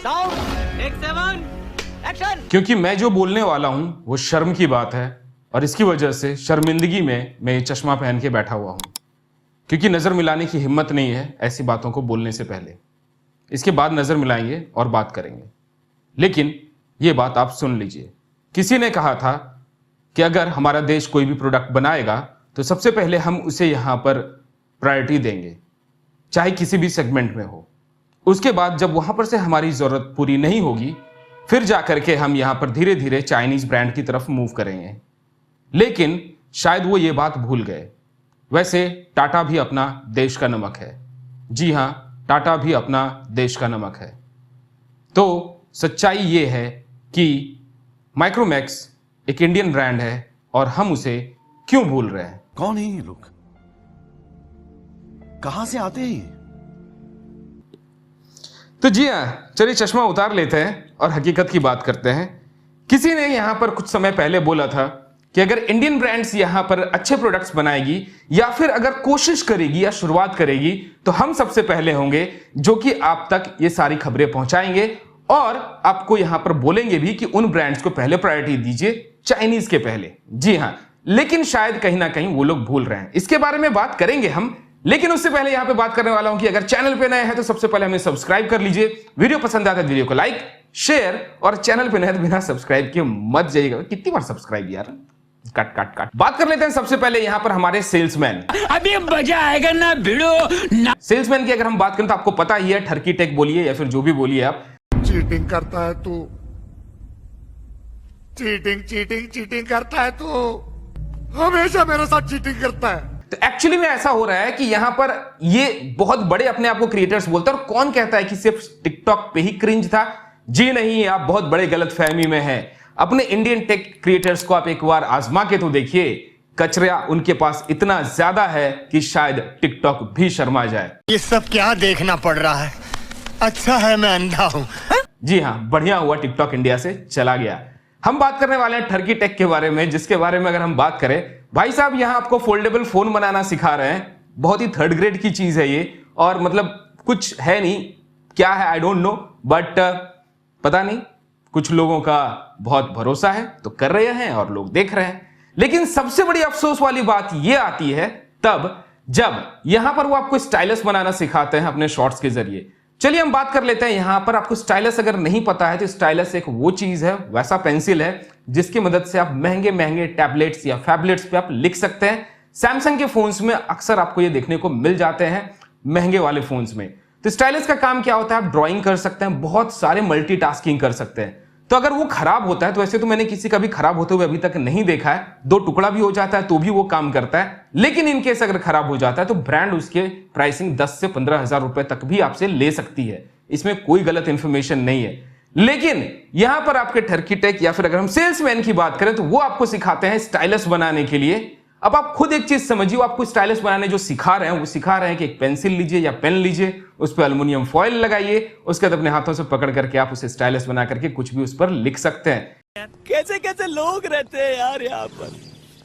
Sound take 7 action. क्योंकि मैं जो बोलने वाला हूं वो शर्म की बात है और इसकी वजह से शर्मिंदगी में मैं ये चश्मा पहन के बैठा हुआ हूं, क्योंकि नजर मिलाने की हिम्मत नहीं है ऐसी बातों को बोलने से पहले। इसके बाद नजर मिलाएंगे और बात करेंगे, लेकिन ये बात आप सुन लीजिए। किसी ने कहा था कि अगर हमारा देश कोई भी प्रोडक्ट बनाएगा तो सबसे पहले हम उसे यहां पर प्रायोरिटी देंगे, चाहे किसी भी सेगमेंट में हो। उसके बाद जब वहां पर से हमारी जरूरत पूरी नहीं होगी, फिर जाकर के हम यहां पर धीरे धीरे चाइनीज ब्रांड की तरफ मूव करेंगे। लेकिन शायद वो ये बात भूल गए। वैसे टाटा भी अपना देश का नमक है। जी हां, टाटा भी अपना देश का नमक है। तो सच्चाई ये है कि माइक्रोमैक्स एक इंडियन ब्रांड है और हम उसे क्यों भूल रहे हैं। कौन है ये लोग, कहां से आते हैं ये? तो जी हां, चलिए चश्मा उतार लेते हैं और हकीकत की बात करते हैं। किसी ने यहां पर कुछ समय पहले बोला था कि अगर इंडियन ब्रांड्स यहां पर अच्छे प्रोडक्ट्स बनाएगी या फिर अगर कोशिश करेगी या शुरुआत करेगी तो हम सबसे पहले होंगे जो कि आप तक ये सारी खबरें पहुंचाएंगे और आपको यहां पर बोलेंगे भी कि उन ब्रांड्स को पहले प्रायोरिटी दीजिए चाइनीज के पहले। जी हां, लेकिन शायद कहीं ना कहीं वो लोग भूल रहे हैं। इसके बारे में बात करेंगे हम, लेकिन उससे पहले यहां पे बात करने वाला हूं कि अगर चैनल पे नए हैं तो सबसे पहले हमें सब्सक्राइब कर लीजिए। वीडियो पसंद आता है वीडियो को लाइक शेयर, और चैनल पे नए हैं तो बिना सब्सक्राइब के मत जाइएगा। कितनी बार सब्सक्राइब यार, कट कट कट। बात कर लेते हैं सबसे पहले यहां पर हमारे सेल्समैन। अभी मजा आएगा ना भिड़ो। सेल्समैन की अगर हम बात करें तो आपको पता ही है, ठरकी टेक बोलिए या फिर जो भी बोलिए आप। चीटिंग करता है तू, चीटिंग चीटिंग चीटिंग करता है तू, हमेशा मेरे साथ चीटिंग करता है। तो एक्चुअली में ऐसा हो रहा है कि यहां पर ये बहुत बड़े अपने आप को क्रिएटर्स बोलते हैं, और कौन कहता है कि सिर्फ टिकटॉक पे ही क्रिंज था। जी नहीं, आप बहुत बड़े गलतफहमी में हैं। अपने इंडियन टेक क्रिएटर्स को आप एक बार आजमा के तो देखिए, कचरा उनके पास इतना ज्यादा है कि शायद टिकटॉक भी शर्मा जाए। ये सब क्या देखना पड़ रहा है? अच्छा है मैं अंधा हूं। जी हां, बढ़िया हुआ टिकटॉक इंडिया से चला गया। हम बात करने वाले हैं ठरकी टेक के बारे में, जिसके बारे में अगर हम बात करें, भाई साहब यहां आपको फोल्डेबल फोन बनाना सिखा रहे हैं। बहुत ही थर्ड ग्रेड की चीज है ये, और मतलब कुछ है नहीं, क्या है आई डोंट नो, बट पता नहीं, कुछ लोगों का बहुत भरोसा है तो कर रहे हैं और लोग देख रहे हैं। लेकिन सबसे बड़ी अफसोस वाली बात यह आती है तब जब यहां पर वो आपको स्टाइलस बनाना सिखाते हैं अपने शॉर्ट्स के जरिए। चलिए हम बात कर लेते हैं। यहां पर आपको स्टाइलस अगर नहीं पता है तो स्टाइलस एक वो चीज है, वैसा पेंसिल है जिसकी मदद से आप महंगे महंगे टैबलेट्स या फैबलेट्स पे आप लिख सकते हैं। सैमसंग के फोन्स में अक्सर आपको ये देखने को मिल जाते हैं, महंगे वाले फोन्स में। तो स्टाइलस का काम क्या होता है, आप ड्राइंग कर सकते हैं, बहुत सारे मल्टीटास्किंग कर सकते हैं। तो अगर वो खराब होता है, तो वैसे तो मैंने किसी का भी खराब होते हुए अभी तक नहीं देखा है, 2 टुकड़ा भी हो जाता है तो भी वो काम करता है। लेकिन इनकेस अगर खराब हो जाता है तो ब्रांड उसके प्राइसिंग 10 से 15 हजार रुपए तक भी आपसे ले सकती है। इसमें कोई गलत इंफॉर्मेशन नहीं है। लेकिन यहां पर आपके ठरकी टेक या फिर अगर हम सेल्समैन की बात करें तो वो आपको सिखाते हैं स्टाइलस बनाने के लिए। अब आप खुद एक चीज समझिए, वो आपको स्टाइलस बनाने जो सिखा रहे हैं वो सिखा रहे हैं कि एक पेंसिल लीजिए या पेन लीजिए, उस पर एल्युमिनियम फॉइल लगाइए, उसके बाद अपने हाथों से पकड़ करके आप उसे स्टाइलस बना करके कुछ भी उस पर लिख सकते हैं। कैसे कैसे लोग रहते हैं यार यहाँ पर।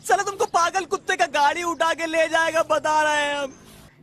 साला तुमको पागल कुत्ते का गाड़ी उठा के ले जाएगा, बता रहे हैं हम।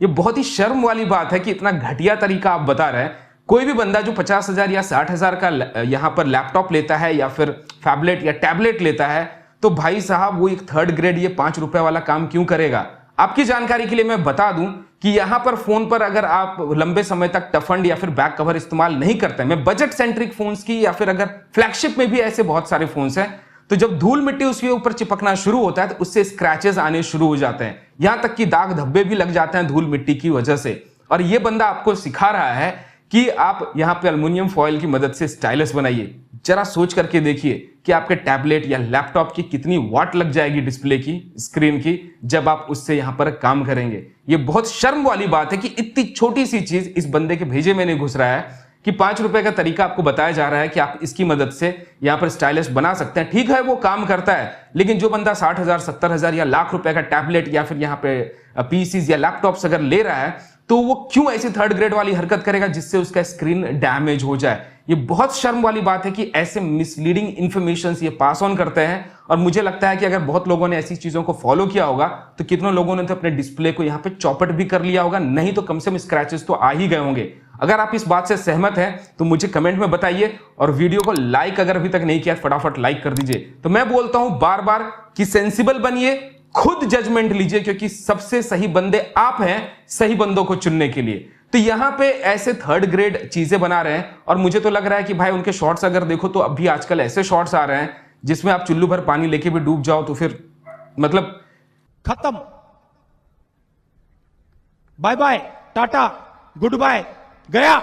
ये बहुत ही शर्म वाली बात है कि इतना घटिया तरीका आप बता रहे हैं। कोई भी बंदा जो 50,000 या 60,000 का यहां पर लैपटॉप लेता है या फिर फैबलेट या टैबलेट लेता है, तो भाई साहब वो एक थर्ड ग्रेड ये 5 रुपए वाला काम क्यों करेगा। आपकी जानकारी के लिए मैं बता दूं कि यहां पर फोन पर अगर आप लंबे समय तक टफंड या फिर बैक कवर इस्तेमाल नहीं करते, मैं बजट सेंट्रिक फोन्स की या फिर अगर फ्लैगशिप में भी ऐसे बहुत सारे फोन्स हैं, तो जब धूल मिट्टी उसके ऊपर चिपकना शुरू होता है तो उससे स्क्रैचेस आने शुरू हो जाते हैं, यहां तक कि दाग धब्बे भी लग जाते हैं धूल मिट्टी की वजह से। और ये बंदा आपको सिखा रहा है कि आप यहां पे एल्युमिनियम फॉइल की मदद से स्टाइलस बनाइए। जरा सोच करके देखिए कि आपके टैबलेट या लैपटॉप की कितनी वाट लग जाएगी डिस्प्ले की, स्क्रीन की, जब आप उससे यहां पर काम करेंगे। ये बहुत शर्म वाली बात है कि इतनी छोटी सी चीज इस बंदे के भेजे में नहीं घुस रहा है कि 5 रुपए का तरीका आपको बताया जा रहा है कि आप इसकी मदद से यहां पर स्टाइलस बना सकते हैं। ठीक है, वो काम करता है, लेकिन जो बंदा 60,000, 70,000 या लाख रुपए का टैबलेट या फिर यहां पे पीसीज या लैपटॉप्स अगर ले रहा है, तो वो क्यों ऐसी थर्ड ग्रेड वाली हरकत करेगा जिससे उसका स्क्रीन डैमेज हो जाए। ये बहुत शर्म वाली बात है कि ऐसे मिसलीडिंग इंफॉर्मेशन ये पास ऑन करते हैं। और मुझे लगता है कि अगर बहुत लोगों ने ऐसी चीजों को फॉलो किया होगा तो कितनों लोगों ने तो अपने डिस्प्ले को यहाँ पे चौपट भी कर लिया होगा, नहीं तो कम से कम स्क्रैचेस तो आ ही गए होंगे। अगर आप इस बात से सहमत हैं तो मुझे कमेंट में बताइए, और वीडियो को लाइक अगर अभी तक नहीं किया फटाफट लाइक कर दीजिए। तो मैं बोलता हूं बार बार कि सेंसिबल बनिए, खुद जजमेंट लीजिए, क्योंकि सबसे सही बंदे आप हैं सही बंदों को चुनने के लिए। तो यहां पे ऐसे थर्ड ग्रेड चीजें बना रहे हैं, और मुझे तो लग रहा है कि भाई उनके शॉर्ट्स अगर देखो तो अभी आजकल ऐसे शॉर्ट्स आ रहे हैं जिसमें आप चुल्लू भर पानी लेके भी डूब जाओ तो फिर मतलब खत्म, बाय बाय, टाटा, गुड बाय, गया।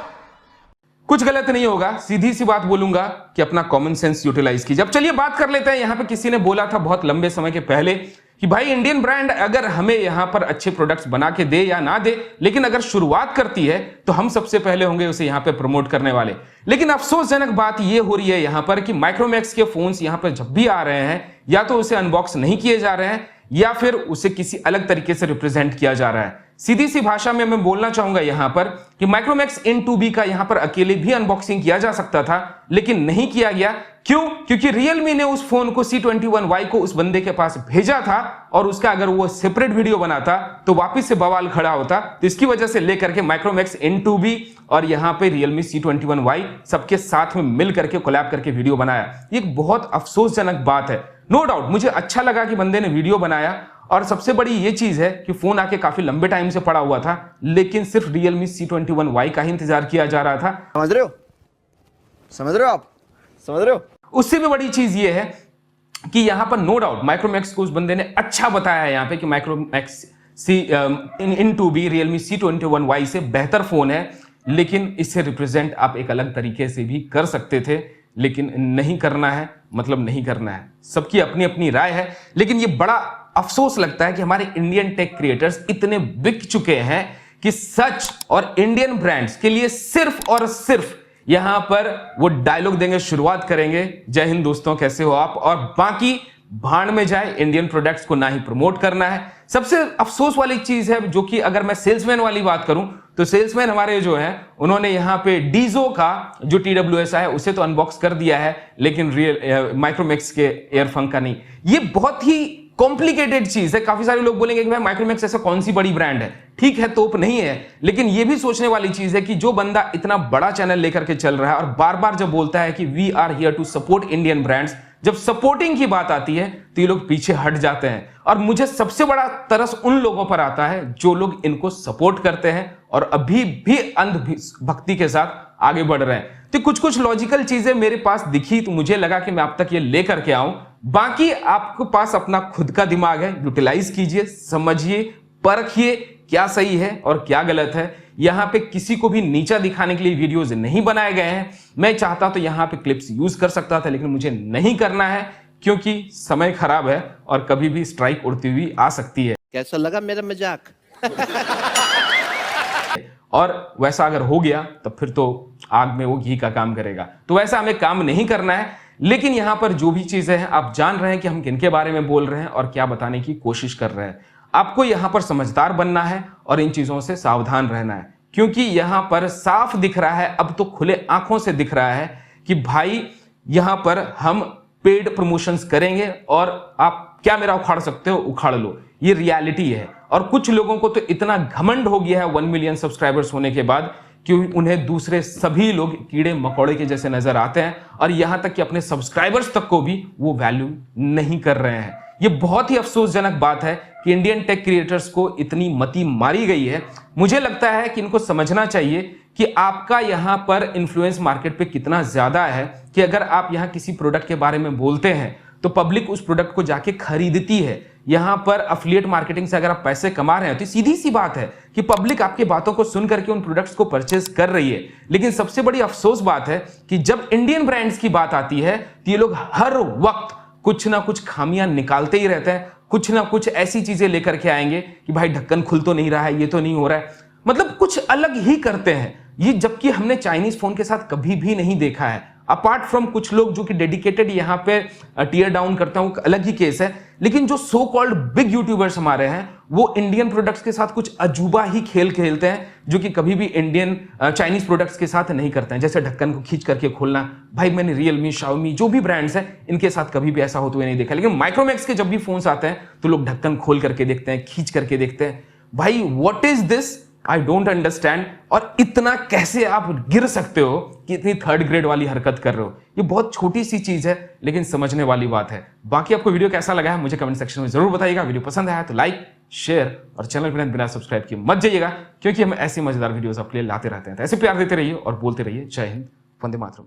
कुछ गलत नहीं होगा, सीधी सी बात बोलूंगा कि अपना कॉमन सेंस यूटिलाइज कीजिए। अब चलिए बात कर लेते हैं, यहां पे किसी ने बोला था बहुत लंबे समय के पहले कि भाई इंडियन ब्रांड अगर हमें यहां पर अच्छे प्रोडक्ट्स बना के दे या ना दे, लेकिन अगर शुरुआत करती है तो हम सबसे पहले होंगे उसे यहां पे प्रमोट करने वाले। लेकिन अफसोसजनक बात यह हो रही है यहां पर कि माइक्रोमैक्स के फोन्स यहां पर जब भी आ रहे हैं या तो उसे अनबॉक्स नहीं किए जा रहे हैं या फिर उसे किसी अलग तरीके से रिप्रेजेंट किया जा रहा है। सीधी सी भाषा में मैं बोलना चाहूंगा यहां पर कि माइक्रोमैक्स N2B का यहां पर अकेले भी अनबॉक्सिंग किया जा सकता था, लेकिन नहीं किया गया। क्यों? क्योंकि Realme ने उस फोन को C21Y को उस बंदे के पास भेजा था, और उसका अगर वो सेपरेट वीडियो बनाता तो वापस से बवाल खड़ा होता। तो इसकी वजह से लेकर के माइक्रोमैक्स N2B और यहां पे Realme C21Y सबके साथ में मिल करके कोलैब करके वीडियो बनाया। ये एक बहुत अफसोसजनक बात है। नो डाउट मुझे अच्छा लगा कि बंदे ने वीडियो बनाया, और सबसे बड़ी ये चीज है कि फोन आके काफी लंबे टाइम से पड़ा हुआ था, लेकिन सिर्फ Realme C21Y का ही इंतजार किया जा रहा था। समझ रहे हो? समझ रहे हो आप? समझ रहे हो? उससे भी बड़ी चीज ये है कि यहां पर नो डाउट माइक्रोमैक्स को उस बंदे ने अच्छा बताया यहां पे कि माइक्रोमैक्स N2B Realme C21Y से बेहतर फोन है, लेकिन इससे रिप्रेजेंट आप एक अलग तरीके से भी कर सकते थे, लेकिन नहीं करना है, मतलब नहीं करना है। सबकी अपनी अपनी राय है, लेकिन ये बड़ा अफसोस लगता है कि हमारे इंडियन टेक क्रिएटर्स इतने बिक चुके हैं कि सच और इंडियन ब्रांड्स के लिए सिर्फ और सिर्फ यहां पर वो डायलॉग देंगे, शुरुआत करेंगे, जय हिंद दोस्तों कैसे हो आप, और बाकी भाड़ में जाए, इंडियन प्रोडक्ट्स को ना ही प्रमोट करना है। सबसे अफसोस वाली चीज है जो कि अगर मैं सेल्समैन वाली बात करूं तो सेल्समैन हमारे जो है उन्होंने यहां पे डीजो का जो TWS है उसे तो अनबॉक्स कर दिया है, लेकिन माइक्रोमैक्स के एयरफंक का नहीं। ये बहुत ही कॉम्प्लिकेटेड चीज है। काफी सारे लोग बोलेंगे कि भाई माइक्रोमैक्स ऐसा कौन सी बड़ी ब्रांड है, ठीक है तोप नहीं है, लेकिन ये भी सोचने वाली चीज है कि जो बंदा इतना बड़ा चैनल लेकर के चल रहा है और बार बार जब बोलता है कि we are here to support Indian brands, जब सपोर्टिंग की बात आती है तो ये लोग पीछे हट जाते हैं। और मुझे सबसे बड़ा तरस उन लोगों पर आता है जो लोग इनको सपोर्ट करते हैं और अभी भी अंधभक्ति के साथ आगे बढ़ रहे हैं। तो कुछ कुछ लॉजिकल चीजें मेरे पास दिखी तो मुझे लगा कि मैं आप तक ये लेकर के आऊं। बाकी आपके पास अपना खुद का दिमाग है, यूटिलाइज कीजिए, समझिए, परखिए क्या सही है और क्या गलत है। यहां पे किसी को भी नीचा दिखाने के लिए वीडियोस नहीं बनाए गए हैं। मैं चाहता तो यहां पे क्लिप्स यूज कर सकता था, लेकिन मुझे नहीं करना है क्योंकि समय खराब है और कभी भी स्ट्राइक उड़ती हुई आ सकती है। कैसा लगा मेरा मजाक? और वैसा अगर हो गया तो फिर तो आग में वो घी का काम करेगा, तो वैसा हमें काम नहीं करना है। लेकिन यहां पर जो भी चीजें हैं आप जान रहे हैं कि हम किनके बारे में बोल रहे हैं और क्या बताने की कोशिश कर रहे हैं। आपको यहां पर समझदार बनना है और इन चीजों से सावधान रहना है, क्योंकि यहां पर साफ दिख रहा है, अब तो खुले आंखों से दिख रहा है कि भाई यहां पर हम पेड प्रमोशंस करेंगे और आप क्या मेरा उखाड़ सकते हो उखाड़ लो, ये रियलिटी है। और कुछ लोगों को तो इतना घमंड हो गया है 1 मिलियन सब्सक्राइबर्स होने के बाद कि उन्हें दूसरे सभी लोग कीड़े मकोड़े के जैसे नजर आते हैं, और यहां तक कि अपने सब्सक्राइबर्स तक को भी वो वैल्यू नहीं कर रहे हैं। ये बहुत ही अफसोसजनक बात है कि इंडियन टेक क्रिएटर्स को इतनी मती मारी गई है। मुझे लगता है कि इनको समझना चाहिए कि आपका यहां पर इन्फ्लुएंस मार्केट पे कितना ज्यादा है कि अगर आप यहां किसी प्रोडक्ट के बारे में बोलते हैं तो पब्लिक उस प्रोडक्ट को जाके खरीदती है। यहां पर अफिलिएट मार्केटिंग से अगर आप पैसे कमा रहे हैं तो सीधी सी बात है कि पब्लिक आपकी बातों को सुन करके उन प्रोडक्ट्स को परचेज कर रही है। लेकिन सबसे बड़ी अफसोस बात है कि जब इंडियन ब्रांड्स की बात आती है तो ये लोग हर वक्त कुछ ना कुछ खामियां निकालते ही रहते हैं, कुछ ना कुछ ऐसी चीजें लेकर के आएंगे कि भाई ढक्कन खुल तो नहीं रहा है, ये तो नहीं हो रहा है, मतलब कुछ अलग ही करते हैं ये, जबकि हमने चाइनीज फोन के साथ कभी भी नहीं देखा है। अपार्ट फ्रॉम कुछ लोग जो कि डेडिकेटेड यहां पे टीयर डाउन करते हैं, वो अलग ही केस है, लेकिन जो सो कॉल्ड बिग यूट्यूबर्स हमारे हैं वो इंडियन प्रोडक्ट्स के साथ कुछ अजूबा ही खेल खेलते हैं जो कि कभी भी इंडियन चाइनीज प्रोडक्ट्स के साथ नहीं करते हैं। जैसे ढक्कन को खींच करके खोलना, भाई मैंने रियलमी, शाओमी जो भी ब्रांड्स हैं इनके साथ कभी भी ऐसा होते हुए नहीं देखा। लेकिन माइक्रोमैक्स के जब भी फोन्स आते हैं तो लोग ढक्कन खोल करके देखते हैं, खींच करके देखते हैं। भाई what is this? I don't understand. और इतना कैसे आप गिर सकते हो कि इतनी थर्ड ग्रेड वाली हरकत कर रहे हो? ये बहुत छोटी सी चीज है लेकिन समझने वाली बात है। बाकी आपको वीडियो कैसा लगा है मुझे कमेंट सेक्शन में जरूर बताइएगा। वीडियो पसंद आया तो लाइक, शेयर और चैनल पर बिना सब्सक्राइब किए मत जाइएगा, क्योंकि हम ऐसी मजेदार वीडियोस आपके लिए लाते रहते हैं। तो ऐसे प्यार देते रहिए और बोलते रहिए। जय हिंद, वंदे मातरम।